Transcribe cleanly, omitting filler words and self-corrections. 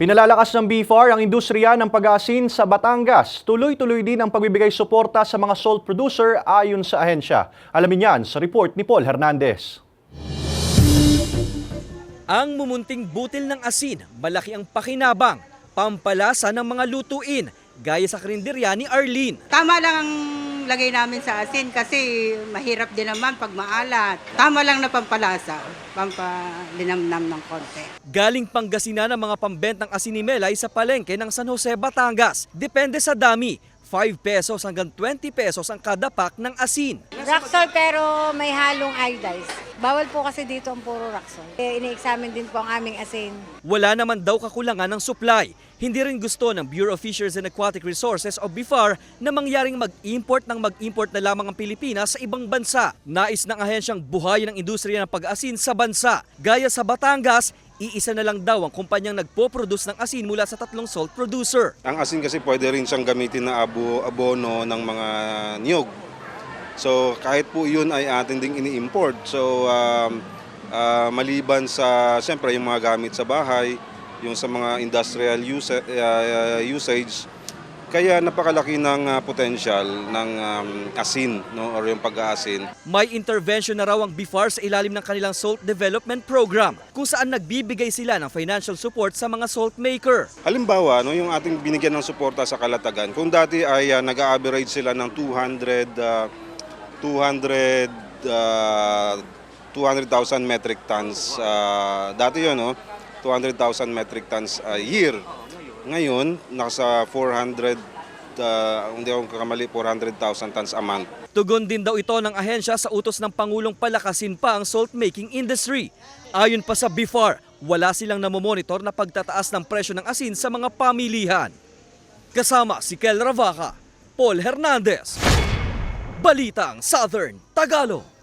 Pinalalakas ng BIFAR ang industriya ng pag-aasin sa Batangas. Tuloy-tuloy din ang pagbibigay suporta sa mga salt producer ayon sa ahensya. Alamin yan sa report ni Paul Hernandez. Ang mumunting butil ng asin, malaki ang pakinabang, pampalasa ng mga lutuin, gaya sa karinderya ni Arlene. Tama lang ang lagay namin sa asin kasi mahirap din naman pag maalat. Tama lang na pampalasa, pampalinamnam ng konti. Galing Pangasinan ang mga pambentang asin ni Melay sa palengke ng San Jose, Batangas. Depende sa dami, 5 pesos hanggang 20 pesos ang kada pack ng asin. Rock salt pero may halong iodized. Bawal po kasi dito ang puro rock salt. Ini-examine din po ang aming asin. Wala naman daw kakulangan ng supply. Hindi rin gusto ng Bureau of Fisheries and Aquatic Resources o BIFAR na mangyaring mag-import na lamang ang Pilipinas sa ibang bansa. Nais ng ahensyang buhayin ang industriya ng pag-asin sa bansa. Gaya sa Batangas, iisa na lang daw ang kumpanyang nagpo-produce ng asin mula sa 3 salt producer. Ang asin kasi pwede rin siyang gamitin na abono ng mga niyog. So kahit po yun ay atin ding ini-import. So maliban sa siyempre yung mga gamit sa bahay, yung sa mga industrial usage, kaya napakalaki ng potential ng asin, no, or yung pag-aasin. May intervention na raw ang BIFAR sa ilalim ng kanilang salt development program kung saan nagbibigay sila ng financial support sa mga salt maker. Halimbawa, no, yung ating binigyan ng suporta sa Kalatagan, kung dati ay nag-average sila ng 200,000 metric tons. Dati yun, no? 200,000 metric tons a year. Ngayon, nasa 400,000 tons a month. Tugon din daw ito ng ahensya sa utos ng Pangulong palakasin pa ang salt making industry. Ayon pa sa BIFAR, wala silang namomonitor na pagtataas ng presyo ng asin sa mga pamilihan. Kasama si Kel Ravaca, Paul Hernandez, Balitang Southern Tagalog.